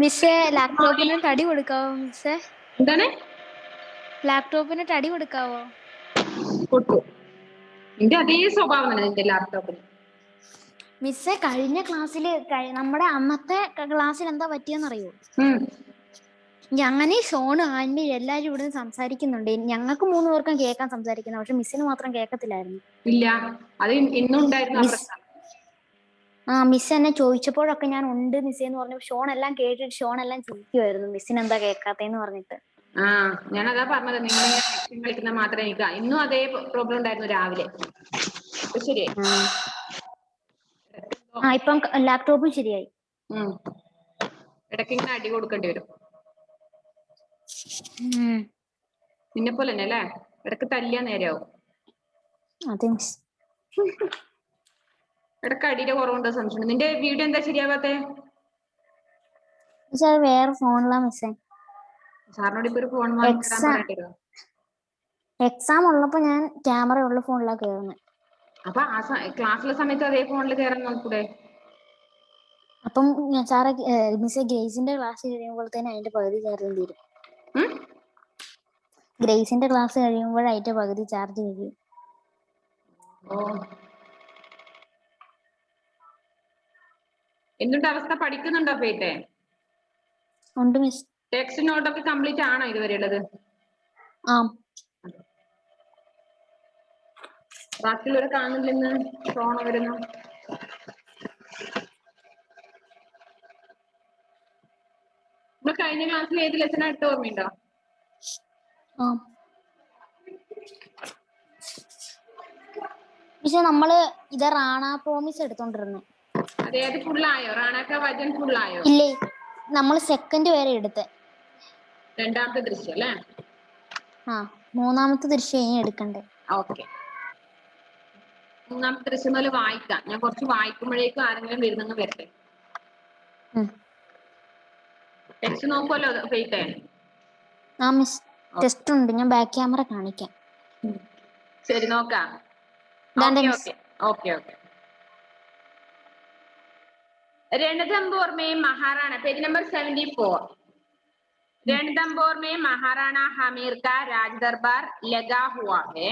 മിസ്സേ ലാപ്ടോപ്പിന് അടി കൊടുക്കാവോ മിസ്സേ? എന്താണ്? ലാപ്ടോപ്പിന് അടി കൊടുക്കാവോ? കൊടുക്കും. നിന്റെ അതേ സ്വഭാവം തന്നെ നിന്റെ ലാപ്ടോപ്പിന്. മിസ്സേ കഴിഞ്ഞ ക്ലാസ്സിൽ നമ്മുടെ അന്നത്തെ ക്ലാസ്സിൽ എന്താ പറ്റിയെന്നറിയോ? അങ്ങനെ ഷോണ് ആൻഡി എല്ലാരും ഇവിടെ സംസാരിക്കുന്നുണ്ട്. ഞങ്ങൾക്ക് 3 പേർക്കും കേൾക്കാൻ സംസാരിക്കുന്നു, പക്ഷെ മിസ്സിന് മാത്രം കേൾക്കത്തില്ലായിരുന്നു. ഇല്ല, അത് ഇന്നും ഉണ്ടായിരുന്നു ആ പ്രശ്നം. മിസ് എന്നെ ചോദിച്ചപ്പോഴൊക്കെ ഞാൻ ഉണ്ട് മിസ്സേ എന്ന് പറഞ്ഞു. ഷോൺ എല്ലാം കേട്ടിട്ട് ഷോൺ എല്ലാം ചിരിക്കുമായിരുന്നു, മിസ്സിന് എന്താ കേൾക്കാത്തേന്ന് പറഞ്ഞിട്ട്. ഞാനതാ പറഞ്ഞത്, നിങ്ങൾ കളിക്കുന്ന മാത്രമേ എനിക്ക് ഇന്നും അതേ പ്രോബ്ലം ഉണ്ടായിരുന്നു രാവിലെ. ശരിയായി. ഇപ്പം ലാപ്ടോപ്പും ശരിയായി. ഇടയ്ക്ക് ഇങ്ങനെ അടി കൊടുക്കേണ്ടി വരും. നിന്നെ പോലെ തന്നെ അല്ലേ, ഇടയ്ക്ക് തല്ലിയാ നേരെയാവും. അതെ മിസ്. ഇടയ്ക്ക് അടിയുടെ കുറവുണ്ടോ സംശയം. നിന്റെ വീഡിയോ എന്താ ശരിയാവാത്തെ? വേറെ ഫോണിലാ മിസ്സേ. സാറിനോട് ഇപ്പൊ ഒരു ഫോൺ വാങ്ങിത്തരാൻ പറയേണ്ടി വരും. എക്സാം ഉള്ളപ്പോ ഞാൻ ക്യാമറ ഉള്ള ഫോണിലാ കയറുന്നത്. അപ്പൊ ആ ക്ലാസ്സിലെ സമയത്ത് അതേ ഫോണിൽ കയറാൻ നോക്കൂടെ? അപ്പം സാറെ മിസ്സേ ഗ്രേസിന്റെ ക്ലാസ് കഴിയുമ്പോഴത്തേന് അതിന്റെ പകുതി ചാർജ് തീരും. ഗ്രേസിന്റെ ക്ലാസ് കഴിയുമ്പോൾ അതിന്റെ പകുതി ചാർജ് കഴിയും. എന്നിട്ട് അവസ്ഥ പഠിക്കുന്നുണ്ടോ ഫെയ്ത്തെ? ഉണ്ട് മിസ്. ടെക്സ്റ്റ് നോട്ടൊക്കെ കംപ്ലീറ്റ് ആണോ ഇതുവരെ ഉള്ളത്? ബാക്കിയുള്ളവരെ കാണുന്നില്ലെന്ന് ഫോൺ വരുന്നു. നമ്മൾ കഴിഞ്ഞ ക്ലാസ്സിൽ ഏത് ലെസനാ എടുത്ത ഓർമ്മയുണ്ടോ? പക്ഷെ നമ്മള് ഇത് റാണ പ്രോമിസ് എടുത്തോണ്ടിരുന്നു. അതേത് ഫുള്ളായോ? റാണക്ക വചൻ ഫുള്ളായോ? ഇല്ലേ, നമ്മൾ സെക്കൻഡ് വരെ എടുത്ത്. രണ്ടാമത്തെ ദൃശ്യം അല്ലേ? മൂന്നാമത്തെ ദൃശ്യം ഇനി എടുക്കണ്ടേ. ഓക്കെ, മൂന്നാമത്തെ ദൃശ്യം പോലെ വായിക്കാം. ഞാൻ കുറച്ച് വായിക്കുമ്പോഴേക്കും ആരെങ്കിലും വരുന്നെന്ന് വരട്ടെ. ടെക്സ്റ്റ് നോക്കുമല്ലോ ഫെയ്ത്തെ? മിസ് ടെസ്റ്റ് ഉണ്ട്, ഞാൻ ബാക്ക് ക്യാമറ കാണിക്കാം. ശരി, നോക്കാം. ഓക്കെ. रणथंभौर में महाराणा, पेज नंबर 74। रणथंभौर में महाराणा हामिर का राज दरबार लगा हुआ है।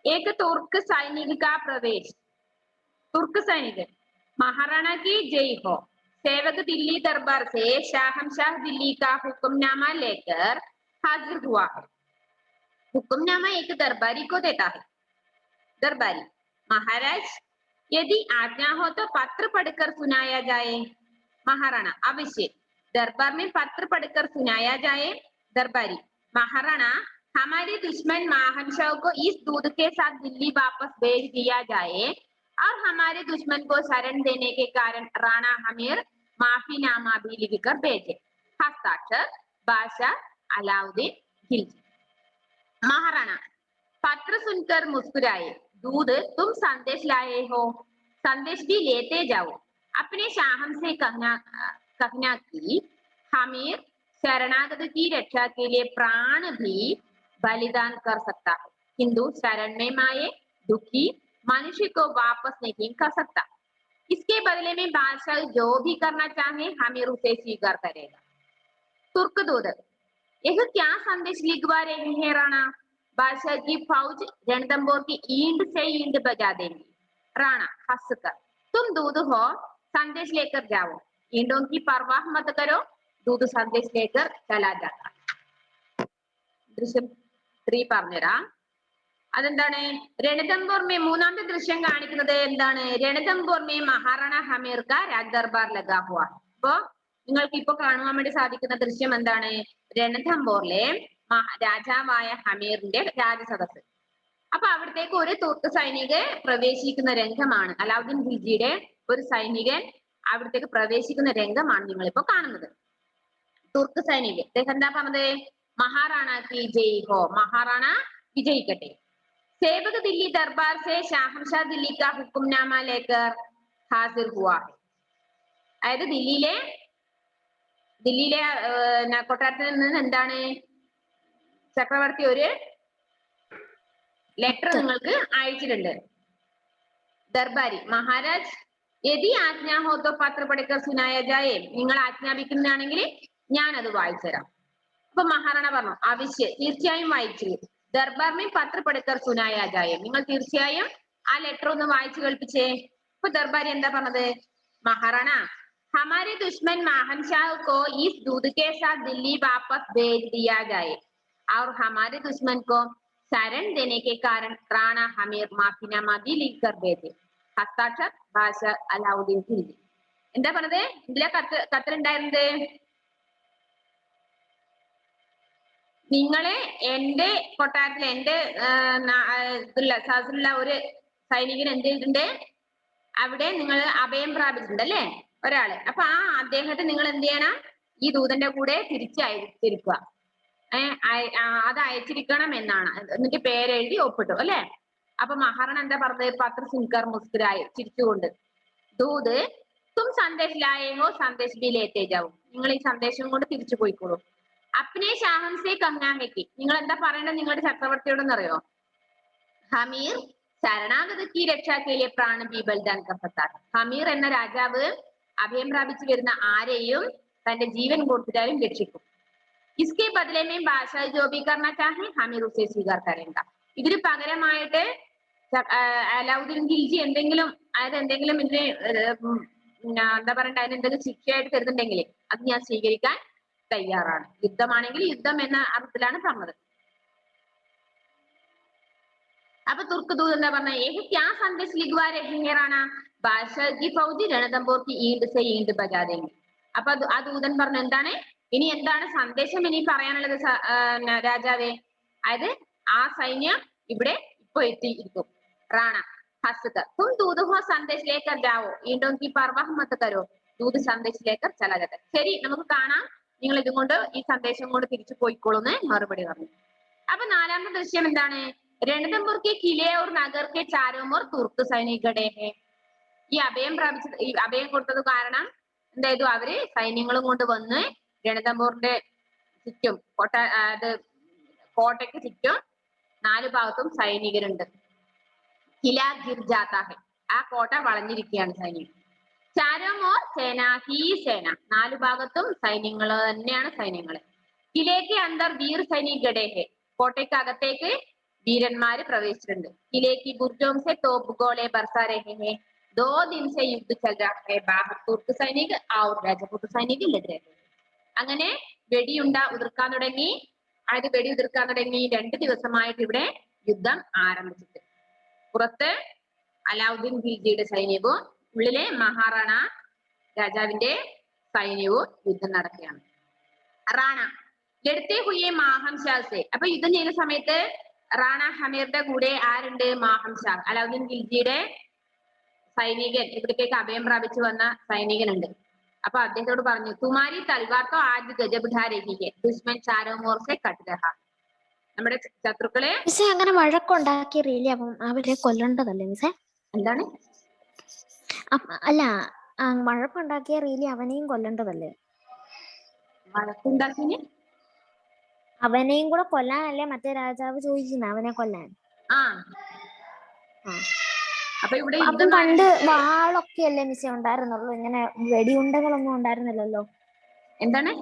एक तुर्क सैनिक का प्रवेश। तुर्क सैनिक, महाराणा की जय हो। सेवक दिल्ली दरबार से शाहमशाह दिल्ली का हुक्मनामा लेकर हाजिर हुआ है। हुक्मनामा एक दरबारी को देता है। दरबारी, महाराज यदि आज्ञा हो तो पत्र पढ़कर सुनाया जाए। महाराणा, अवश्य, दरबार में पत्र पढ़कर सुनाया जाए। दरबारी, महाराणा, हमारे दुश्मन महानशाह को इस दूत के साथ दिल्ली वापस भेज दिया जाए और हमारे दुश्मन को शरण देने के कारण राणा हमीर माफीनामा भी लिखकर भेजे। हस्ताक्षर बादशाह अलाउद्दीन खिलजी। महाराणा पत्र सुनकर मुस्कुराए। दूध, तुम संदेश लाए हो, संदेश भी लेते जाओ। अपने शाहम से कहना कि हमीर शरणागत की रक्षा के लिए प्राण भी बलिदान कर सकता है, किंतु शरण में आए दुखी मनुष्य को वापस नहीं कर सकता। इसके बदले में बादशाह जो भी करना चाहे हमीर उसे स्वीकार करेगा। तुर्क दूत, यह क्या संदेश लिखवा रहे हैं राणा? बादशाह की फौज रणथंभौर की ईंट से ईंट बजा देंगी। राणा हंसकर, तुम दूध हो, संदेश लेकर जाओ, ईंटों की परवाह मत करो। दूध संदेश लेकर चला जाता। ദൃശ്യം 3 പറഞ്ഞുതരാം. അതെന്താണ്? രണഥംഭോർ മേ മൂന്നാമത്തെ ദൃശ്യം കാണിക്കുന്നത് എന്താണ്? രണഥംഭോർ മേ മഹാറാണ ഹമീർ കാ രാജ് ദർബാർ ലഗാ ഹുവാ. അപ്പോ നിങ്ങൾക്ക് ഇപ്പൊ കാണുവാൻ വേണ്ടി സാധിക്കുന്ന ദൃശ്യം എന്താണ്? രണഥംഭോറിലെ രാജാവായ ഹമീറിന്റെ രാജസദസ്. അപ്പൊ അവിടത്തേക്ക് ഒരു തുർക്ക് സൈനികൻ പ്രവേശിക്കുന്ന രംഗമാണ്. അലാവുദ്ദീൻ ഖിൽജിയുടെ ഒരു സൈനികൻ അവിടത്തേക്ക് പ്രവേശിക്കുന്ന രംഗമാണ് നിങ്ങളിപ്പോ കാണുന്നത്. തുർക്ക് സൈനികൻ എന്താ പറഞ്ഞത്? മഹാറാണ കി ജയ് ഹോ, മഹാറാണ വിജയിക്കട്ടെ. सेवक दिल्ली दरबार से शाहमशाह दिल्ली का हुक्मनामा लेकर हाजिर हुआ है. അതായത് ദില്ലിയിലെ കൊട്ടാരത്തിൽ നിന്ന് എന്താണ്? ചക്രവർത്തി ഒരു ലെറ്റർ നിങ്ങൾക്ക് അയച്ചിട്ടുണ്ട്. ദർബാരി, മഹാരാജ് യദി ആജ്ഞ ഹോ തോ പത്ര പഠിക്കർ സുനായ ജായേ, നിങ്ങൾ ആജ്ഞാപിക്കുന്നതാണെങ്കിൽ ഞാൻ അത് വായിച്ചുതരാം. അപ്പൊ മഹാറാണ പറഞ്ഞു ആവശ്യം തീർച്ചയായും വായിച്ചു. ദർബാർ മേ പത്ര പഠിക്കർ സുനായ ജായേ, നിങ്ങൾ തീർച്ചയായും ആ ലെറ്റർ ഒന്ന് വായിച്ചു കേൾപ്പിച്ചേ. അപ്പൊ ദർബാരി എന്താ പറഞ്ഞത്? മഹാറാണ हमारे दुश्मन महानशाह को इस दूध के साथ दिल्ली वापस भेज दिया जाए और हमारे दुश्मन को शरण देने के कारण राणा हमीर माफीनामा भी लिख कर भेजे. हस्ताक्षर ഭാഷ അലാവുദ്ദീൻ ഖിൽജി. എന്താ പറഞ്ഞത്? ഇതിലെ കത്തിലുണ്ടായിരുന്നത് നിങ്ങളെ എന്റെ കൊട്ടാരത്തിൽ എന്റെ സഹസിലുള്ള ഒരു സൈനികൻ എന്ത് ചെയ്തിട്ടുണ്ട്? അവിടെ നിങ്ങൾ അഭയം പ്രാപിച്ചിട്ടുണ്ട് അല്ലേ ഒരാള്. അപ്പൊ ആ അദ്ദേഹത്തെ നിങ്ങൾ എന്ത് ചെയ്യണം? ഈ ദൂതന്റെ കൂടെ തിരിച്ചയച്ചിരിക്കുക. അത് അയച്ചിരിക്കണം എന്നാണ്. എന്നിട്ട് പേരെഴുതി ഒപ്പിട്ടു അല്ലെ. അപ്പൊ മഹാറാണ എന്താ പറഞ്ഞത്? പത്ര സുൻകർ മുസ്കുരായി ചിരിച്ചുകൊണ്ട്, ദൂത് തും സന്ദേശ് ലായേഹോ സന്ദേശ് ബി ലേത്തേ ജാവോ, നിങ്ങൾ ഈ സന്ദേശം കൊണ്ട് തിരിച്ചു പോയിക്കോളൂ. അപ്നെ ഷാഹൻസെ കങ്ങാഹയ്ക്ക്, നിങ്ങൾ എന്താ പറയേണ്ടത് നിങ്ങളുടെ ചക്രവർത്തിയോടെന്ന് അറിയോ? ഹമീർ ശരണാഗതയ്ക്ക് രക്ഷാക്കേലിയ പ്രാണ ബി ബലിദാൻ കർത്താർ. ഹമീർ എന്ന രാജാവ് അഭയം പ്രാപിച്ചു വരുന്ന ആരെയും തന്റെ ജീവൻ കൊടുത്തിട്ടാലും രക്ഷിക്കും. ഇസ്കെ ബദലമേ ഭാഷ ജോബി കർണ ചാഹെ ഹമീർ ഉസേ സ്വീകാർ കരേണ്ട. ഇതിന് പകരമായിട്ട് അലാവുദ്ദീൻ ഖിൽജി എന്തെങ്കിലും ഇതിന് എന്താ പറയണ്ട, അതിന് എന്തെങ്കിലും ശിക്ഷയായിട്ട് തരുന്നുണ്ടെങ്കിൽ അത് ഞാൻ സ്വീകരിക്കാൻ തയ്യാറാണ്. യുദ്ധമാണെങ്കിൽ യുദ്ധം എന്ന അർത്ഥത്തിലാണ് പറഞ്ഞത്. അപ്പൊ തുർക്ക് ദൂത് എന്താ പറഞ്ഞ? ഏഹ് ക്യാ സന്ദേശ് ലിഖ്വാ രഹേ റാണ, ബാദ്ശാഹ് കി ഫൗജി രണതംബോർ കി ഈണ്ട് സെ ഈണ്ട് ബജാ ദേംഗെ. അപ്പൊ ആ ദൂതൻ പറഞ്ഞു എന്താണ് ഇനി എന്താണ് സന്ദേശം ഇനി പറയാനുള്ളത് രാജാവേ? അതായത് ആ സൈന്യം ഇവിടെ ഇപ്പൊ എത്തിയിരിക്കും. റാണ ഹസ്ത തും ദൂത് ഹോ സന്ദേശ് ലേക്കർ ജാവോ ഈണ്ടോ കി പർവാഹ് മത് കരോ ദൂത് സന്ദേശ് ലേക്കർ ചലാ ജാത. ശരി, നമുക്ക് കാണാം, നിങ്ങൾ ഇതും കൊണ്ട് ഈ സന്ദേശം കൊണ്ട് തിരിച്ചു പോയിക്കോളൂന്ന് മറുപടി പറഞ്ഞു. അപ്പൊ നാലാമത്തെ ദൃശ്യം എന്താണ്? രണതംബോർ കെ കിലെ ഓർ നഗർ കെ ചാരോം ഓർ തുർക്ക് സൈനിക് ഖഡേ ഹേ. ഈ അഭയം പ്രാപിച്ചത്, ഈ അഭയം കൊടുത്തത് കാരണം എന്തായത്? അവര് സൈന്യങ്ങളും കൊണ്ട് വന്ന് രണതംബോറിന്റെ ചുറ്റും കോട്ടയ്ക്ക് ചുറ്റും നാലു ഭാഗത്തും സൈനികരുണ്ട്. കില ഗിർ ജാതാ ഹെ, ആ കോട്ട വളഞ്ഞിരിക്കുകയാണ് സൈനികർ. ചാരോം ഓർ സേന ഹി സേന, നാലു ഭാഗത്തും സൈന്യങ്ങൾ തന്നെയാണ് സൈന്യങ്ങള്. കിലേക്ക് അന്തർ വീർ സൈനിക് ഖഡേ ഹെ, കോട്ടയ്ക്കകത്തേക്ക് വീരന്മാര് പ്രവേശിച്ചിട്ടുണ്ട്. കിലേക്ക് ബുർജോം സെ തോപ്പ് ഗോളെ ബർസാ രഹേ ഹെ, ദോ ദിൻ സെ യുദ്ധ ചൽ രഹാ ഹെ, ബാഹർ തുർക്ക് സൈനിക് ഔർ രജപുത്ര സൈനിക് ലഗ് രഹേ. അങ്ങനെ വെടിയുണ്ട ഉതിർക്കാൻ തുടങ്ങി. അതായത് വെടി ഉതിർക്കാൻ തുടങ്ങി 2 ദിവസമായിട്ട് ഇവിടെ യുദ്ധം ആരംഭിച്ചിട്ട്. പുറത്ത് അലാവുദ്ദീൻ ഖിൽജിയുടെ സൈന്യവും ഉള്ളിലെ മഹാറാണ രാജാവിന്റെ സൈന്യവും യുദ്ധം നടക്കുകയാണ്. റാണ ലഡ്തേ ഹുയേ മാഹം ഷാസെ, അപ്പൊ യുദ്ധം ചെയ്യുന്ന സമയത്ത് റാണ ഹമീറിന്റെ കൂടെ ആരുണ്ട്? മാഹം ഷാ, അലാവുദ്ദീൻ ഖിൽജിയുടെ സൈനികൻ, ഇവിടേക്ക് അഭയം പ്രാപിച്ചു വന്ന സൈനികനുണ്ട്. അപ്പൊ അദ്ദേഹത്തോട് പറഞ്ഞു, തുമാരി തൽവാർ തോ ആജ് ഗജബ് ധാ രഹി ഹെ, ദുശ്മൻ ചാരോ മോർ സെ കട്ട് രഹാ. നമ്മുടെ ശത്രുക്കളെ മിസ്സേ അങ്ങനെ വഴക്കുണ്ടാക്കിയ റീലി അവരെ കൊല്ലേണ്ടതല്ലേ മിസ്സേ? എന്താണ്? അല്ല, വഴക്കുണ്ടാക്കിയ റീലി അവനെയും കൊല്ലേണ്ടതല്ലേ? വഴക്കുണ്ടാക്കിന് അവനെയും കൂടെ കൊല്ലാനല്ലേ മറ്റേ രാജാവ് ചോദിക്കുന്നത്, അവനെ കൊല്ലാൻ. അപ്പൊ ഇവിടെ അപ്പം പണ്ട് വാളൊക്കെ അല്ലേ മിസ്സേ ഉണ്ടായിരുന്നുള്ളൂ, ഇങ്ങനെ വെടിയുണ്ടകളൊന്നും ഉണ്ടായിരുന്നില്ലല്ലോ. എന്താണ്?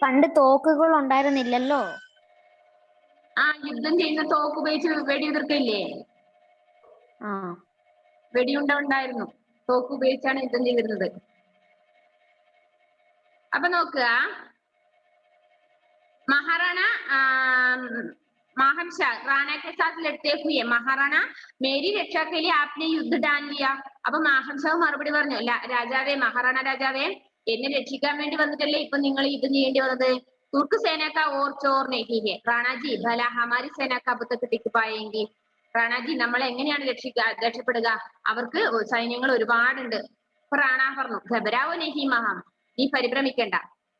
പണ്ട് തോക്കുകൾ ഉണ്ടായിരുന്നില്ലല്ലോ. യുദ്ധം ചെയ്യുന്ന തോക്ക് ഉപയോഗിച്ച് വെടിയുതിർക്കില്ലേ? വെടിയുണ്ട ഉണ്ടായിരുന്നു, തോക്ക് ഉപയോഗിച്ചാണ് യുദ്ധം ചെയ്തിരുന്നത്. അപ്പൊ നോക്കുക, മഹാറാണ മാഹം ഷാ റാണ കെ സാത്ത് ലഡ്തേ ഹുയേ, മഹാറാണ മേരി രക്ഷാ കെ ലിയേ ആപ്നെ യുദ്ധ ഡാൻ ലിയാ. അപ്പൊ മാഹം ഷാ മറുപടി പറഞ്ഞു, രാജാവേ, മഹാറാണ രാജാവേ, എന്നെ രക്ഷിക്കാൻ വേണ്ടി വന്നിട്ടല്ലേ ഇപ്പൊ നിങ്ങൾ യുദ്ധം ചെയ്യേണ്ടി വന്നത്? തുർക്ക് സേന കാ ഓർ ചോർ നഹീ ഹെ റാണാജി, ഭല ഹമാരി സേന കാ അബ് തക് ടിക് പായേംഗി. റാണാജി, നമ്മൾ എങ്ങനെയാണ് രക്ഷപ്പെടുക? അവർക്ക് സൈന്യങ്ങൾ ഒരുപാടുണ്ട്. അപ്പൊ റാണ പറഞ്ഞു, ഘബരാവോ നഹീ മഹാം, നീ പരിഭ്രമിക്കണ്ട.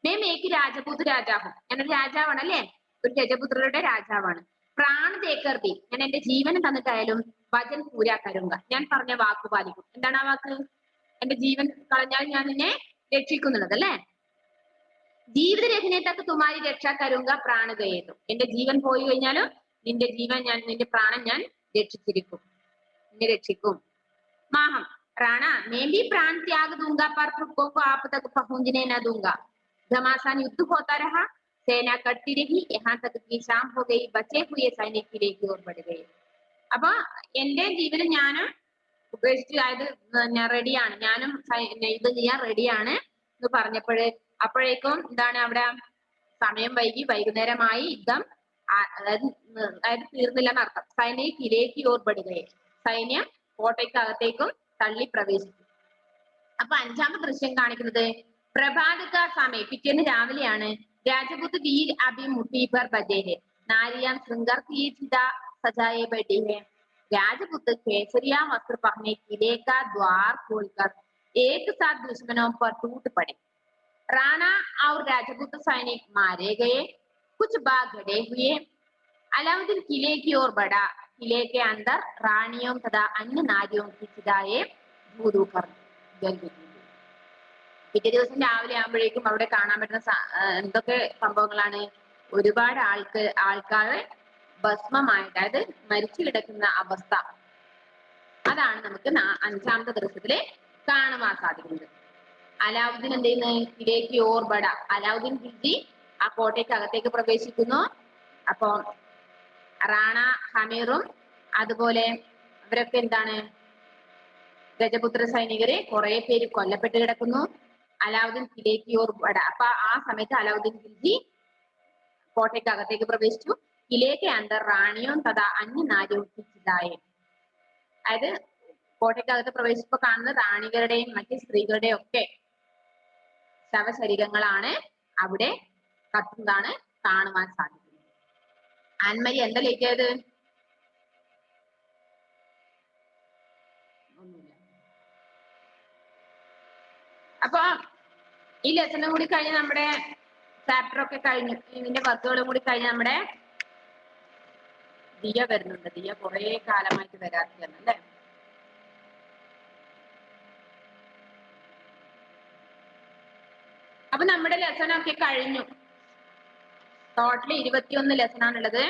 മേം ഏക് രാജപുത് രാജാവും, ഞാനൊരു രാജാവാണ് അല്ലേ, ഒരു രജപുത്രരുടെ രാജാവാണ്. പ്രാൺ ദേക്കർ ബി, ഞാൻ എന്റെ ജീവൻ തന്നിട്ടായാലും വചൻ പൂരാ കരുങ്ക, ഞാൻ പറഞ്ഞ വാക്ക് പാലിക്കും. എന്താണ് ആ വാക്ക്? എന്റെ ജീവൻ കളഞ്ഞാൽ ഞാൻ നിന്നെ രക്ഷിക്കുന്നുള്ളത് അല്ലേ. ജീവിത രഹനെ തക്ക് തുമാരി രക്ഷാ കരുങ്ക പ്രാണ ഗയേതു, എന്റെ ജീവൻ പോയി കഴിഞ്ഞാലും നിന്റെ ജീവൻ ഞാൻ, നിന്റെ പ്രാണൻ ഞാൻ രക്ഷിച്ചിരിക്കും, നിന്നെ രക്ഷിക്കും. മാഹം राणा मैं भी प्राण त्याग दूंगा पर तुर्कों को आप तक पहुंचने न दूंगा। घमासान युद्ध होता रहा, सेना कटती रही, यहाँ तक कि शाम हो गई, बचे हुए सैनिक किले की ओर बढ़ गए. അപ്പൊ എന്റെ ജീവിതം ഞാൻ ഉപേക്ഷിച്ച്, അതായത് ഞാൻ റെഡിയാണ്, ഞാനും ഇത് ചെയ്യാൻ റെഡിയാണ് എന്ന് പറഞ്ഞപ്പോഴേ അപ്പോഴേക്കും എന്താണ് അവിടെ സമയം വൈകി, വൈകുന്നേരമായി, യുദ്ധം അതായത് തീർന്നില്ല എന്നർത്ഥം. സൈന്യം കിലേക്ക് ഓർ ബടുകയെ, സൈന്യം കോട്ടയ്ക്കകത്തേക്കും തള്ളി പ്രവേശിച്ചു. അപ്പൊ അഞ്ചാമത്തെ ദൃശ്യം കാണിക്കുന്നത് പ്രഭാതക സമയം, പിറ്റേന്ന് രാവിലെയാണ്. രാജപുത് വീർ അഭി മുട്ടി പർ ബജേ ഹെ, നാരിയാൻ ശൃംഗാർ കി ചിത സജായെ बैठी है. राजपुत केसरिया वस्त्र पहने किले का द्वार खोलकर एक साथ दुश्मनों पर टूट पड़े. राणा और राजपूत सैनिक मारे गए, कुछ बाग गड़े हुए. अलाउद्दीन किले की ओर बढ़ा. किले के अंदर रानियों तथा अन्य नारियों की चिताएं भूदू कर जल गई. പിറ്റേ ദിവസം രാവിലെ ആകുമ്പോഴേക്കും അവിടെ കാണാൻ പറ്റുന്ന എന്തൊക്കെ സംഭവങ്ങളാണ്? ഒരുപാട് ആൾക്കാരെ ഭസ്മമായിട്ട്, അതായത് മരിച്ചു കിടക്കുന്ന അവസ്ഥ. അതാണ് നമുക്ക് അഞ്ചാമത്തെ ദൃശ്യത്തില് കാണുവാൻ സാധിക്കുന്നത്. അലാവുദ്ദീൻ എന്ത് ചെയ്യുന്നു? കിലേക്ക് ഓർ ബഡ, അലാവുദ്ദീൻ ഖിൽജി ആ കോട്ടയ്ക്ക് അകത്തേക്ക് പ്രവേശിക്കുന്നു. അപ്പൊ റാണ ഹമീറും അതുപോലെ അവരൊക്കെ എന്താണ്, രജപുത്ര സൈനികര് കുറെ പേര് കൊല്ലപ്പെട്ട് കിടക്കുന്നു. അലാവുദ്ദീൻ കിലേക്ക് ഓർ ബഡ, അപ്പൊ ആ സമയത്ത് അലാവുദ്ദീൻ ഖിൽജി കോട്ടയ്ക്ക് അകത്തേക്ക് പ്രവേശിച്ചു. കിലേക്ക് അന്തർ റാണിയും തഥാ അന്യ നാരിയും ചിതായെ, അതായത് കോട്ടയ്ക്കകത്ത് പ്രവേശിച്ചപ്പോ കാണുന്ന റാണികളുടെയും മറ്റ് സ്ത്രീകളുടെയും ഒക്കെ ശവശരീരങ്ങളാണ് അവിടെ കത്തുന്നതാണ് കാണുവാൻ സാധിക്കുന്നത്. ആൻമരി എന്താ ലേറ്റായത്? ഒന്നുമില്ല. അപ്പൊ ഈ ലെസണും കൂടി കഴിഞ്ഞ് നമ്മുടെ ചാപ്റ്റർ ഒക്കെ കഴിഞ്ഞു. ഇതിന്റെ വർക്കുകളും കൂടി കഴിഞ്ഞ് നമ്മുടെ ദിയ വരുന്നുണ്ട്. ദിയ കുറെ കാലമായിട്ട് വരാത്തതാണ് അല്ലെ? അപ്പൊ നമ്മുടെ ലെസൺ ഒക്കെ കഴിഞ്ഞു. ടോട്ടൽ 21 ലെസൺ ആണുള്ളത്.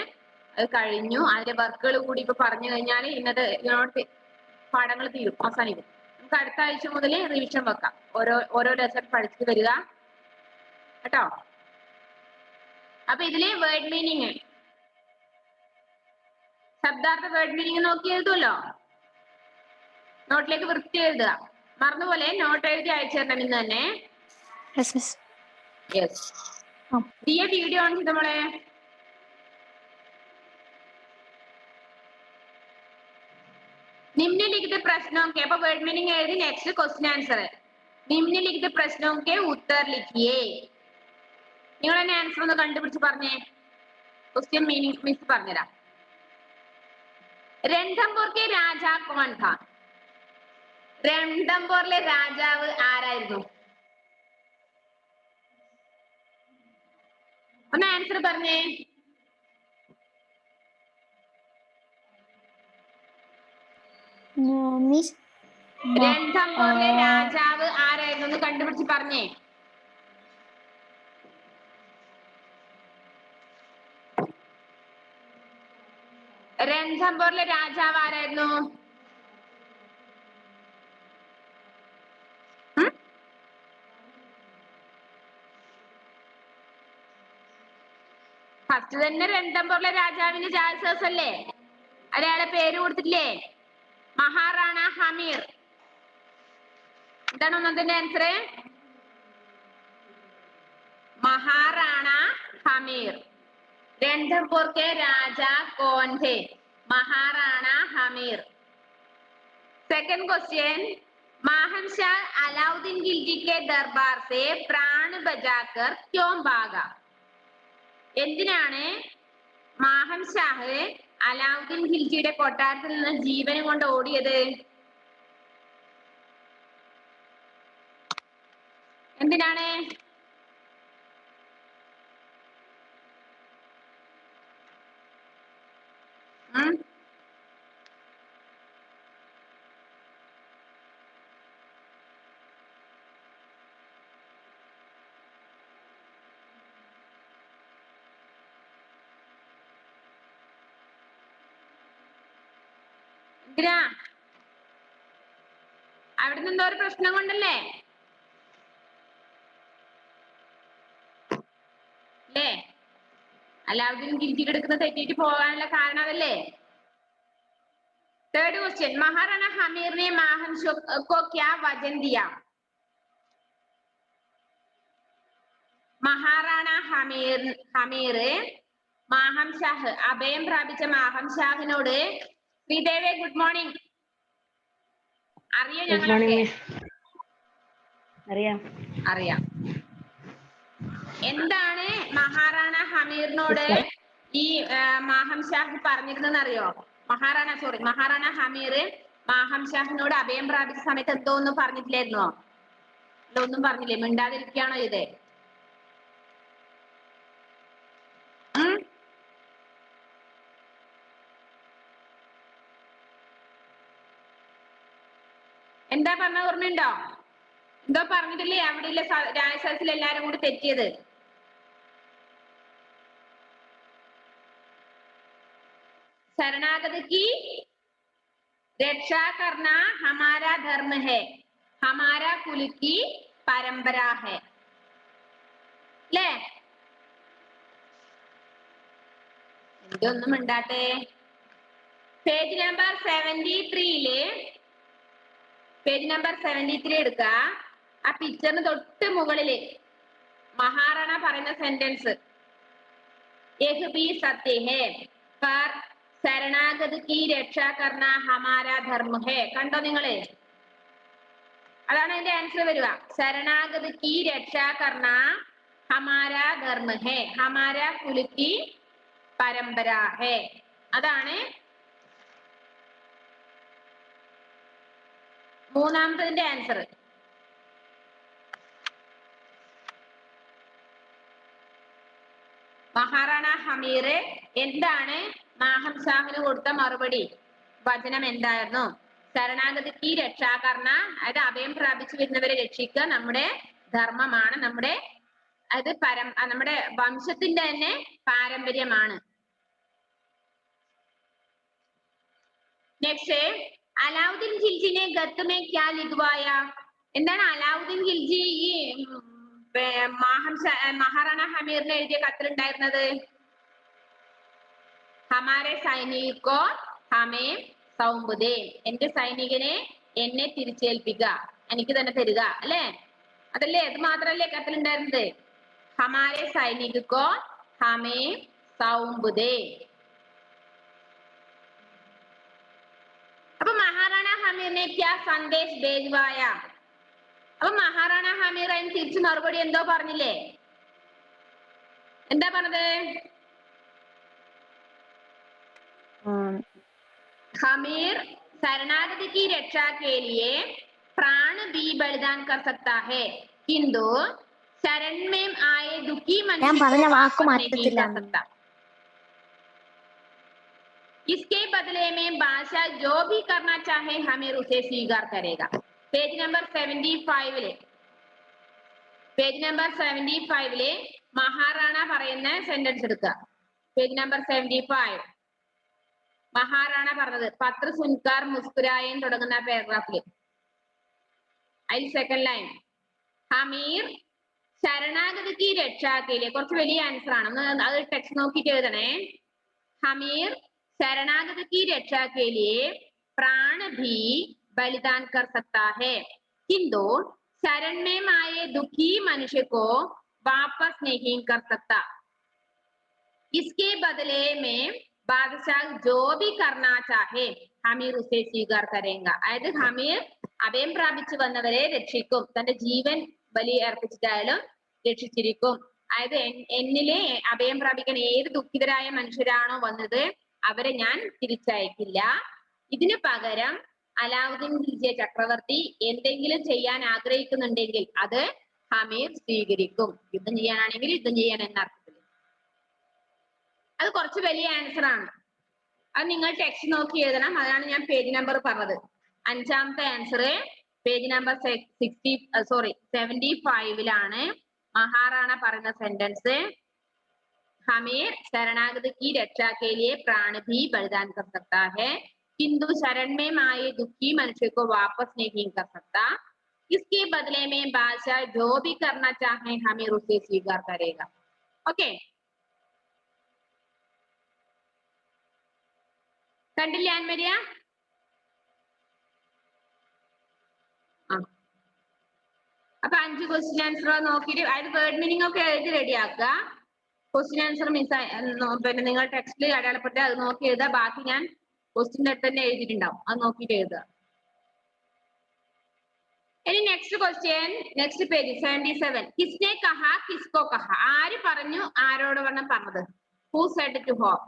അത് കഴിഞ്ഞു. അതിന്റെ വർക്കുകൾ കൂടി ഇപ്പൊ പറഞ്ഞു കഴിഞ്ഞാൽ ഇന്നത്തെ ഇതിനോട് പാഠങ്ങൾ തീരും, അവസാനിക്കും. നമുക്ക് അടുത്ത ആഴ്ച മുതൽ റിവിഷൻ വെക്കാം. ഓരോ ലെസൺ പഠിച്ചിട്ട് വരിക കേട്ടോ. അപ്പൊ ഇതിലെ വേർഡ് മീനിങ്, ശബ്ദാർത്ഥ വേർഡ് മീനിങ് നോക്കി എഴുതുമല്ലോ. നോട്ടിലേക്ക് വൃത്തി എഴുതുക. മറന്നുപോലെ നോട്ട് എഴുതി അയച്ചു തരണം ഇന്ന് തന്നെ. ദിയ വീഡിയോ ഓൺ ചെയ്ത മോളെ. निम्नलिखित प्रश्नों के, अब वर्ड मीनिंग है, नेक्स्ट क्वेश्चन आंसर है. निम्नलिखित प्रश्नों के उत्तर लिखिए. നിങ്ങൾ തന്നെ ആൻസർ ഒന്ന് കണ്ടുപിടിച്ച് പറഞ്ഞേ. ക്വസ്റ്റ്യൻ മീനിങ് മിസ് പറഞ്ഞുതരാം. രൺഥംബോർ കെ രാജാ കോൺ ഥാ? രൺഥംബോറിലെ രാജാവ് ആരായിരുന്നു? ഒന്ന് ആൻസർ പറഞ്ഞേ. രൺഥംബോറിലെ രാജാവ് ആരായിരുന്നു എന്ന് കണ്ടുപിടിച്ച് പറഞ്ഞേ. രൺഥംബോറിലെ രാജാവ് ആരായിരുന്നു? ഫസ്റ്റ് തന്നെ രൺഥംബോറിലെ രാജാവിന്റെ ജാസസ് അല്ലേ? അയാളെ പേര് കൊടുത്തിട്ടില്ലേ? മഹാറാണ ഹമീർ. എന്താണ് ഒന്നതിന്റെ ആൻസർ? മഹാറാണ ഹമീർ. രൺഥംബോർ കെ രാജാ കോൺ थे? महाराणा हमीर. सेकंड क्वेश्चन, माहनशाह अलाउद्दीन खिलजी के दरबार से प्राण बचाकर क्यों भागा? എന്തിനാണ് മാഹൻഷാഹ് അലാവുദ്ദീൻ ഖിൽജിയുടെ കൊട്ടാരത്തിൽ നിന്ന് ജീവനും കൊണ്ട് ഓടിയത്? എന്തിനാണ്? എന്തിനാ? അവിടുന്ന് എന്തോ ഒരു പ്രശ്നം കൊണ്ടല്ലേ അല്ലേ? അലാവുദ്ദീൻ ഖിൽജി കിടക്കുന്ന തെറ്റിയിട്ട് പോകാനുള്ള കാരണം അതല്ലേ? തേർഡ് ക്വസ്റ്റ്യൻ, മഹാറാണ ഹമീർ ने माहम को क्या वजन दिया? മഹാറാണ ഹമീർ മാഹം ഷാഹ് അഭയം പ്രാപിച്ച മാഹം ഷാഹിനോട്, ശ്രീദേവി ഗുഡ് മോർണിംഗ്, അറിയോ ഞങ്ങളൊക്കെ? അറിയാം. എന്താണ് മഹാറാണ ഹമീറിനോട് ഈ മാഹം ഷാഹ് പറഞ്ഞിരുന്നെന്ന് അറിയോ? മഹാറാണ ഹമീർ മാഹം ഷാഹിനോട് അഭയം പ്രാപിച്ച സമയത്ത് എന്തോ ഒന്നും പറഞ്ഞിട്ടില്ലായിരുന്നോ? ഒന്നും പറഞ്ഞില്ലേ? മിണ്ടാതിരിക്കുകയാണോ ഇത്? എന്താ പറഞ്ഞ ഓർമ്മയുണ്ടോ? എന്തോ പറഞ്ഞിട്ടില്ലേ? അവിടെയുള്ള രാജസദസ്സിൽ എല്ലാരും കൂടി തെറ്റിയത്. शरणागत की रक्षा करना हमारा धर्म है, हमारा कुल की परंपरा है. ले ഇതൊന്നും മിണ്ടാട്ടെ. പേജ് നമ്പർ 73 എടുക്ക. ആ പിക്ചറിന് തൊട്ട് മുകളില് മഹാറാണ പറയുന്ന സെന്റൻസ്, एक भी सत्य है पर शरणागत की रक्षा करना हमारा धर्म है. കണ്ടോ നിങ്ങള്? അതാണ് അതിന്റെ ആൻസർ വരിക. शरणागत की रक्षा करना हमारा धर्म है, हमारा कुल की परंपरा है. അതാണ് മൂന്നാമത്തെ ആൻസർ. മഹാറാണ ഹമീർ എന്താണ് മാഹം ഷാഹിന് കൊടുത്ത മറുപടി? വചനം എന്തായിരുന്നു? ശരണാഗതിക്ക് രക്ഷാകർണ, അതായത് അഭയം പ്രാപിച്ചു വരുന്നവരെ രക്ഷിക്കുക നമ്മുടെ ധർമ്മമാണ്, നമ്മുടെ നമ്മുടെ വംശത്തിന്റെ തന്നെ പാരമ്പര്യമാണ്. നെക്സ്റ്റ്, അലാവുദ്ദീൻ ഖിൽജിനെ ഗത്തുമേ ക്യാ ലിഖ്വായ? എന്താണ് അലാവുദ്ദീൻ ഖിൽജി ഈ മഹാറാണ ഹമീറിന് എഴുതിയ കത്തിലുണ്ടായിരുന്നത്? ഹമാരെ സൈനികോ ഹമേ സൗമ്പുദേ, എന്റെ സൈനികനെ എന്നെ തിരിച്ചേൽപ്പിക്കുക, എനിക്ക് തന്നെ തരിക, അല്ലെ? അതല്ലേ? അത് മാത്രല്ലേ കത്തിലുണ്ടായിരുന്നത്? ഹമാരെ സൈനികോ ഹമേ സൗമ്പുദേ. അപ്പൊ മഹാറാണ ഹമീറിനെ ക്യാ സന്ദേശ് ഭേജ്വായ? അപ്പൊ മഹാറാണ ഹമീർ അതിന് തിരിച്ചു മറുപടി എന്തോ പറഞ്ഞില്ലേ? എന്താ പറഞ്ഞത്? हमीर शरणागति की रक्षा के लिए प्राण भी बलिदान कर सकता है, किंतु शरण में आए दुखी मनुष्य को वापस नहीं कर सकता. इसके बदले में बादशाह जो भी करना चाहे हमीर उसे स्वीकार करेगा. पेज नंबर 75 മഹാറാണ പറയുന്ന സെന്റൻസ് എടുക്കുക. പേജ് നമ്പർ 75 മഹാറാണ പറഞ്ഞത്, പത്ര സുൻകാർ മുസ്കുരായൻ തുടങ്ങുന്ന പാരഗ്രാഫിൽ അതിൽ സെക്കൻഡ് ലൈൻ, ഹമീർ ശരണാഗതിക്ക് രക്ഷാക്കിയില്ലേ, കുറച്ച് വലിയ ആൻസർ ആണ്, അത് ടെക്സ്റ്റ് നോക്കിയിട്ട് എഴുതണേ. ഹമീർ शरणागति रक्षा के लिए प्राण भी बलिदान कर सकता है, किंतु शरण में आए दुखी मनुष्य को वापस नहीं कर सकता. इसके बदले में बादशाह जो भी करना चाहे हमीर उसे स्वीकार करेगा. അതായത് ഹമീർ അഭയം പ്രാപിച്ചു വന്നവരെ രക്ഷിക്കും, തന്റെ ജീവൻ ബലി അർപ്പിച്ചിട്ടായാലും രക്ഷിച്ചിരിക്കും. അതായത് എന്നിലെ അഭയം പ്രാപിക്കാൻ ഏത് ദുഃഖിതരായ മനുഷ്യരാണോ വന്നത് അവരെ ഞാൻ തിരിച്ചയക്കില്ല. ഇതിനു പകരം അലാവുദ്ദീൻ ഖിൽജി ചക്രവർത്തി എന്തെങ്കിലും ചെയ്യാൻ ആഗ്രഹിക്കുന്നുണ്ടെങ്കിൽ അത് ഹമീർ സ്വീകരിക്കും. യുദ്ധം ചെയ്യാനാണെങ്കിൽ യുദ്ധം ചെയ്യാൻ എന്ന അർത്ഥത്തിൽ. അത് കുറച്ച് വലിയ ആൻസർ ആണ്, അത് നിങ്ങൾ ടെക്സ്റ്റ് നോക്കി എഴുതണം. അതാണ് ഞാൻ പേജ് നമ്പർ പറഞ്ഞത്. അഞ്ചാമത്തെ ആൻസർ പേജ് നമ്പർ 75 മഹാറാണ പറയുന്ന സെന്റൻസ്, हमीर शरणागति की रक्षा के लिए प्राण भी बलिदान कर सकता है, किंतु शरण में आए दुखी मनुष्य को वापस नहीं कर सकता। इसके बदले में बादशाह जो भी करना चाहे हमें उसे स्वीकार करेगा। ओके, കണ്ടില്ലേ ആൻമരിയ? അപ്പൊ 5 ക്വസ്റ്റ്യൻ ആൻസർ നോക്കിയിട്ട് അതായത് വേർഡ് മീനിങ് ഒക്കെ എഴുതി റെഡിയാക്കുക. ക്വസ്റ്റ്യൻ ആൻസർ പിന്നെ നിങ്ങൾ ടെക്സ്റ്റിൽ അടയാളപ്പെടുത്തി അത് നോക്കി എഴുതുക. ബാക്കി ഞാൻ ക്വസ്റ്റ്യൻ്റെ അടുത്ത് തന്നെ എഴുതിയിട്ടുണ്ടാവും, അത് നോക്കിയിട്ട് എഴുതുക. ഇനി നെക്സ്റ്റ് ക്വസ്റ്റ്യൻ, നെക്സ്റ്റ് പേജ് 77. കിസ്നെ കഹ കിസ്കോ കഹ, ആര് പറഞ്ഞു ആരോട് പറഞ്ഞത്? Who said to whom?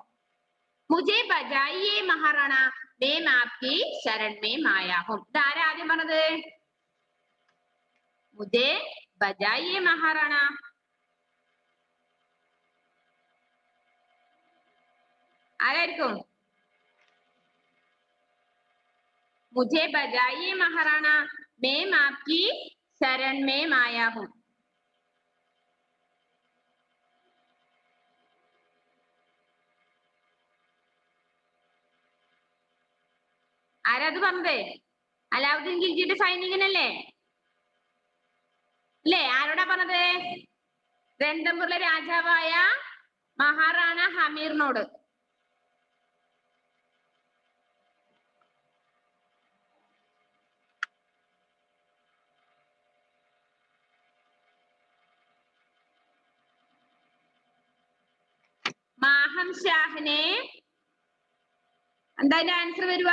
മുझे बजाइए महाराणा मैं आपकी शरण में आया हूं. ഇതാരാ ആദ്യം പറഞ്ഞത്? मुझे बजाइए महाराणा. ആരായിരിക്കും? मुझे बजाइए महाराणा मैं आपकी शरण में आया हूं. ആരാത് പറഞ്ഞത്? അലാവുദ്ദീൻ ഖിൽജിയുടെ സൈനികനല്ലേ? അല്ലേ? ആരോടാ പറഞ്ഞത്? രൺതംബൂറിലെ രാജാവായ മഹാറാണ ഹമീറിനോട്. മാഹം ഷാഹിനെ, എന്താ അതിന്റെ ആൻസർ വരുക?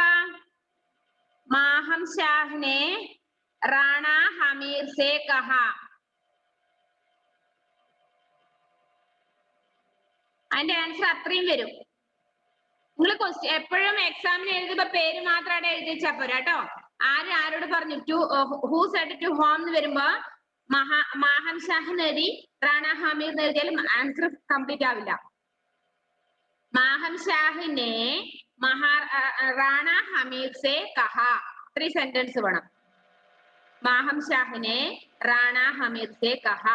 മാഹം ഷാഹിനെ റാണ ഹമീർ സെ കഹ. അതിന്റെ ആൻസർ അത്രയും വരും. നിങ്ങൾ ക്വസ്റ്റ്യൻ എപ്പോഴും എക്സാമിന് എഴുതുമ്പോ പേര് മാത്രമാണ് എഴുതി വെച്ചാ പോരാ കേട്ടോ. ആരോട് പറഞ്ഞു? ഹൂ സെഡ് ടു ഹോം എന്ന് വരുമ്പോ മാഹം ഷാഹ് എഴുതി റാണ ഹമീർ എന്ന് എഴുതിയാലും ആൻസർ കംപ്ലീറ്റ് ആവില്ല. മാഹം ഷാഹിനെ റാണ ഹമീർ സെ കഹ, 3 സെന്റൻസ് വേണം. മാഹം ഷാഹിനെ റാണ ഹമീർ സെ കഹ.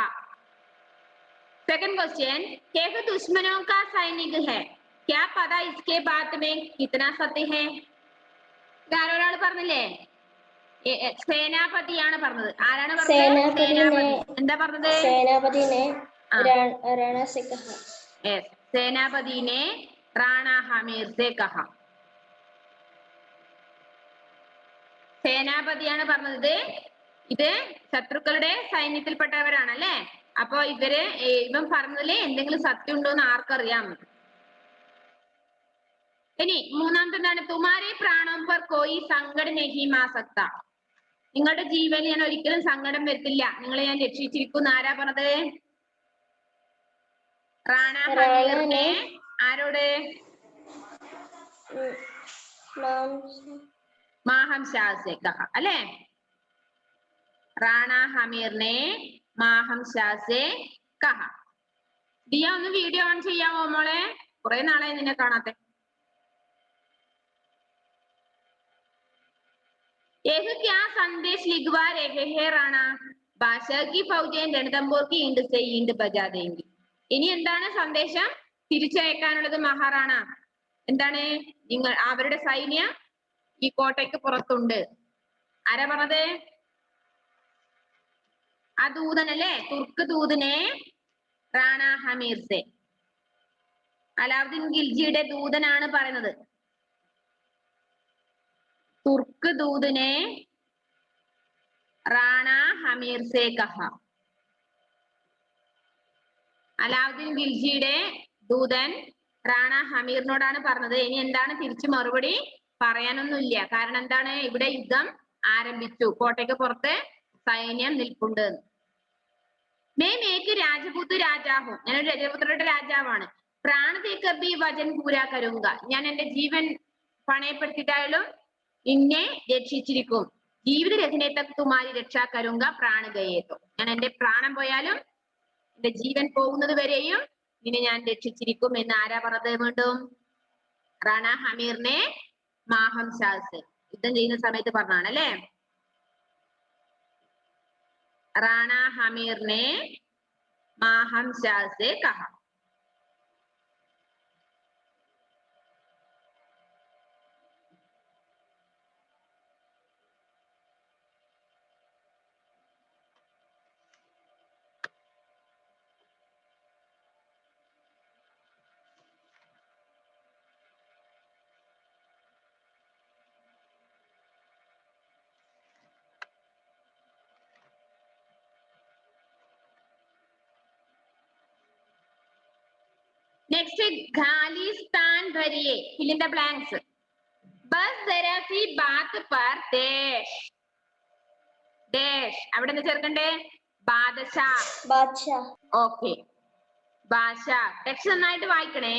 सेकंड क्वेश्चन, एक दुश्मनों का सैनिक है, क्या पता इसके बात में कितना सत्य है? ആരോടാണ് പറഞ്ഞില്ലേ? സേനാപതിയാണ് പറഞ്ഞത്. ആരാണ് പറഞ്ഞത്? സേനാപതി. എന്താ പറഞ്ഞത്? സേനാപതിനെ റാണ സെ കഹ. സേനാപതിനെ റാണ ഹമീർ സെ കഹ. സേനാപതിയാണ് പറഞ്ഞത്. ഇത് ശത്രുക്കളുടെ സൈന്യത്തിൽപ്പെട്ടവരാണ് അല്ലേ? അപ്പൊ ഇവൻ പറഞ്ഞതില് എന്തെങ്കിലും സത്യം ഉണ്ടോ എന്ന് ആർക്കറിയാം? ഇനി മൂന്നാമത്തെ എന്താണ്? തുമാരെ പ്രാണം പർ കോയി സങ്കട നഹി മാ സക്ത. നിങ്ങളുടെ ജീവനിൽ ഞാൻ ഒരിക്കലും സങ്കടം വരുത്തില്ല, നിങ്ങളെ ഞാൻ രക്ഷിച്ചിരിക്കുന്നു. ആരാ പറഞ്ഞത്? റാണ ഹമീറിനെ ആരോട്? മാഹം ഷാഹ് സെ കഹ അല്ലേ? റാണ ഹമീറിനെ മാഹം ഷാഹ് സെ കഹ. ദിയ ഒന്ന് വീഡിയോ ഓൺ ചെയ്യാമോ മോളെ? കുറെ നാളായി നിന്നെ കാണാത്തെ. यह क्या संदेश लिखवा रहे हैं राणा? बादशाह की फौजें रणथंबोर की ईंट से ईंट बजा देंगी. ഇനി എന്താണ് സന്ദേശം തിരിച്ചയക്കാനുള്ളത് മഹാറാണ? എന്താണ്? അവരുടെ സൈന്യം ഈ കോട്ടയ്ക്ക് പുറത്തുണ്ട്. ആരാ പറഞ്ഞത്? ആ ദൂതനല്ലേ, തുർക്ക് ദൂതനെ റാണ ഹമീർ സെ, അലാവുദ്ദീൻ ഖിൽജിയുടെ ദൂതനാണ് പറയുന്നത്. തുർക്ക് ദൂതനെ റാണ ഹമീർ സെ കഹ. അലാവുദ്ദീൻ ഖിൽജിയുടെ ദൂതൻ റാണ ഹമീറിനോടാണ് പറഞ്ഞത്. ഇനി എന്താണ് തിരിച്ചു മറുപടി? പറയാനൊന്നുമില്ല. കാരണം എന്താണ്? ഇവിടെ യുദ്ധം ആരംഭിച്ചു, കോട്ടയ്ക്ക് പുറത്ത് സൈന്യം നിൽപ്പുണ്ട്. മേക്ക് രാജപുത്ത് രാജാഹും, ഞാനൊരു രജപുത്രയുടെ രാജാവാണ്. പ്രാണതേക്കബി വചൻ പൂരാ കരുങ്ക, ഞാൻ എന്റെ ജീവൻ പണയപ്പെടുത്തിയിട്ടായാലും നിന്നെ രക്ഷിച്ചിരിക്കും. ജീവിത രഥനെ തക് തുമാരി രക്ഷാ കരുങ്ക പ്രാണ ഗയേതോ, ഞാൻ എന്റെ പ്രാണം പോയാലും എന്റെ ജീവൻ പോകുന്നത് വരെയും നിന്നെ ഞാൻ രക്ഷിച്ചിരിക്കും എന്ന് ആരാ പറഞ്ഞത്? വീണ്ടും റാണ ഹമീറിനെ മാഹം ഷാഹ് യുദ്ധം ചെയ്യുന്ന സമയത്ത് പറഞ്ഞാണ് അല്ലേ? റാണ ഹമീറിനെ മാഹം ഷാഹ് കഹ. നെക്സ്റ്റ് ഖാലിസ്ഥാൻ ഭരിയെ fill in the blanks. ബസ് ജരാ സി ബാത്ത് പർ ഡാഷ് ഡാഷ് അവിടെ നിന്ന് ചേർക്കണ്ടേ ബാദശാ. Badshah. ഓക്കെ ഭാഷ. ടെക്സ്റ്റ് നന്നായിട്ട് വായിക്കണേ.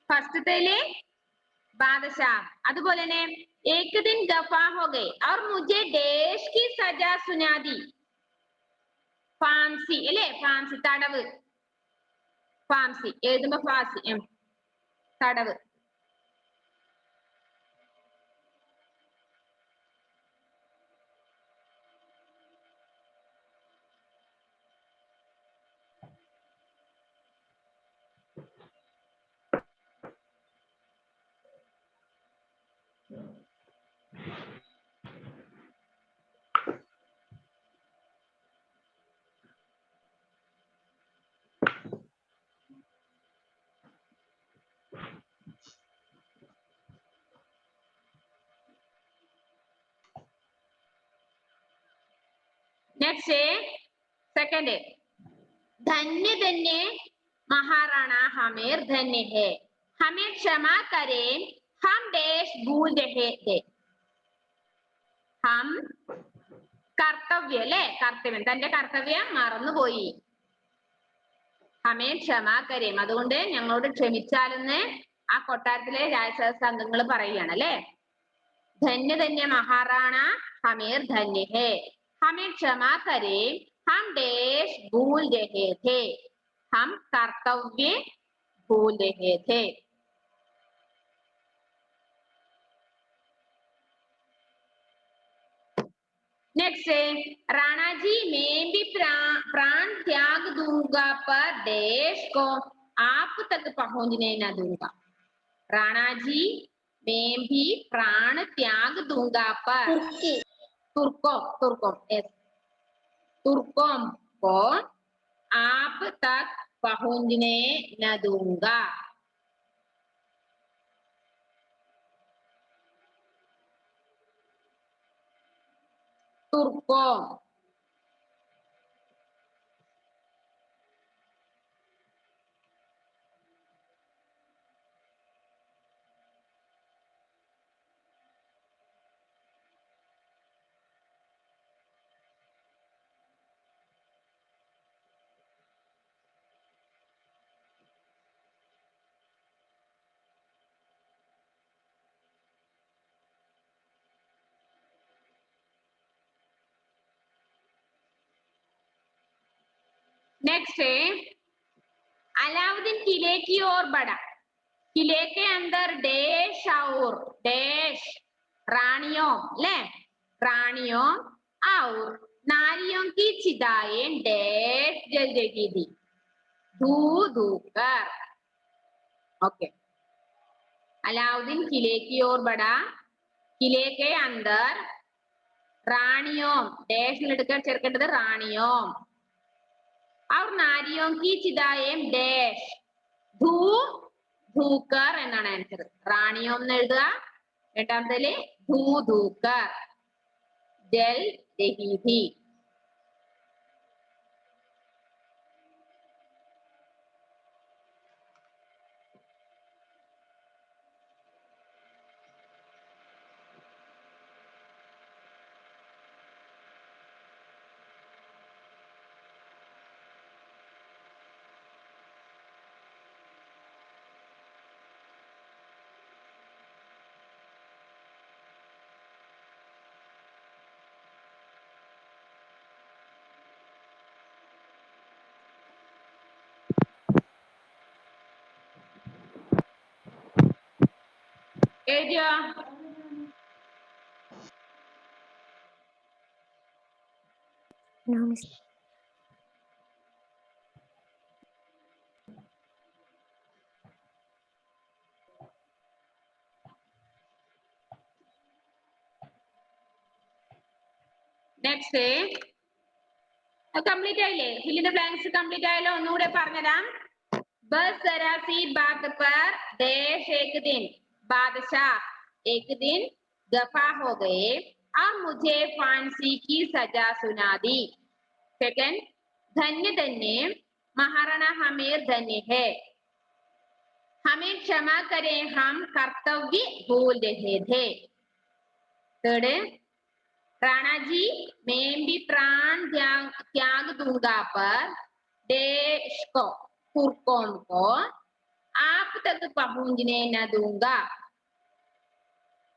ഫസ്റ്റത്തേല് बादशाह അതുപോലെ തന്നെ एक दिन गफा हो गए और मुझे देश की सजा सुना दी. ഫാംസി അല്ലേ ഫാംസി തടവ്. ഫാംസി എഴുതുമ്പോ ഫാസി തടവ്. नेक्स्ट सेकंड धन्य धन्य महाराणा हमें धन्य है हमें क्षमा करें हम देश भूल रहे थे. हम कर्तव्य अല്ലേ കർത്തവ്യം തന്റെ കർത്തവ്യം മറന്നുപോയി. ഹമേ ക്ഷമാ കരീം അതുകൊണ്ട് ഞങ്ങളോട് ക്ഷമിച്ചാലെന്ന് ആ കൊട്ടാരത്തിലെ രാജസദസ് അംഗങ്ങൾ പറയുകയാണ് അല്ലേ. ധന്യ ധന്യ മഹാറാണ ഹമീർ ധന്യ ഹേ हमें क्षमा करें हम देश भूल रहे थे हम कर्तव्य भूल रहे थे. नेक्स्ट राणा जी मैं भी प्राण त्याग दूंगा पर देश को आप तक पहुंचने न दूंगा. राणा जी मैं भी प्राण त्याग दूंगा पर तुर्कों को आप तक पहुंचने न दूंगा. तुर्कों नेक्स्ट अलाउद्दीन किले की ओर बढ़ा. किले के अंदर डैश और डैश रानियों ले रानियों और नारियों की चिताएं डैश जल रही थी धू धू कर. ओके अलाउद्दीन किले की ओर बढ़ा. किले के अंदर रानियों डैश लेकर ചേർക്കേണ്ടത് रानियों और नारियों की चिताएं डैश धू धूकर എന്നാണ് ആൻസർ. റാണിയോ എന്ന് എഴുതുക. രണ്ടാമത്തേല് धू धूकर जल रही थी. എഴുതിയോ? No, miss. നെക്സ്റ്റ് കംപ്ലീറ്റ് ആയില്ലേ? Fill in the blanks complete ആയല്ലോ? ഒന്നുകൂടെ പറഞ്ഞുതരാം. ബസ് जरा सी बात पर देश एक दिन बादशाह एक दिन गफा हो गए और मुझे फांसी की सजा सुना दी. सेकंड, धन्य धन्य महाराणा हमीर धन्य है, हमें क्षमा करें हम कर्तव्य भूल रहे थे. थर्ड, राणा जी मैं भी प्राण त्याग दूंगा पर देश को हुक्म को आप तक पहुंचने न दूंगा.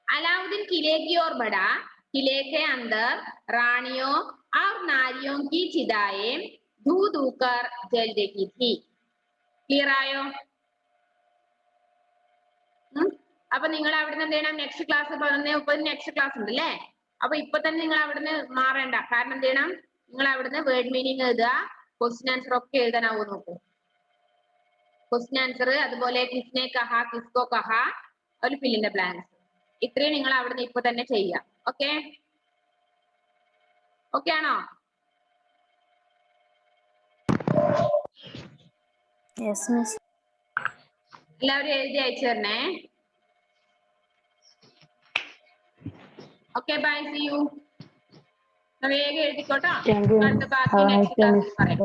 अलाउद्दीन किले की ओर बढ़ा. किले के अंदर रानियों और नारियों की चिताएं धू धू कर जल रही थी. क्लियर आयो? അപ്പൊ നിങ്ങൾ അവിടുന്ന് എന്ത് ചെയ്യണം? നെക്സ്റ്റ് ക്ലാസ് 11:30 നെക്സ്റ്റ് ക്ലാസ് ഉണ്ട് അല്ലേ? അപ്പൊ ഇപ്പൊ തന്നെ നിങ്ങൾ അവിടുന്ന് മാറേണ്ട. കാരണം എന്ത് ചെയ്യണം? നിങ്ങൾ അവിടുന്ന് വേർഡ് മീനിങ് എഴുതുക, ക്വസ്റ്റ്യൻ ആൻസർ ഒക്കെ എഴുതാനാവും നോക്കൂ. ക്വസ്റ്റ്യൻ ആൻസർ, അതുപോലെ കിസ്നെ കഹ, കിസ്കോ കഹ, ഒരു ഫിൽ ഇൻ ദ ബ്ലാങ്ക്സ്. ഇത്രയും നിങ്ങൾ അവിടുന്ന് ഇപ്പൊ തന്നെ ചെയ്യാം. ഓക്കെ? ഓക്കെ ആണോ? Yes miss. എല്ലാവരും എഴുതി അയച്ചു തരണേ. Okay, bye, see you. വേഗം എഴുതിക്കോട്ടോ. അടുത്ത ബാക്കി നെക്സ്റ്റ് ക്ലാസ്സിൽ പറയാം.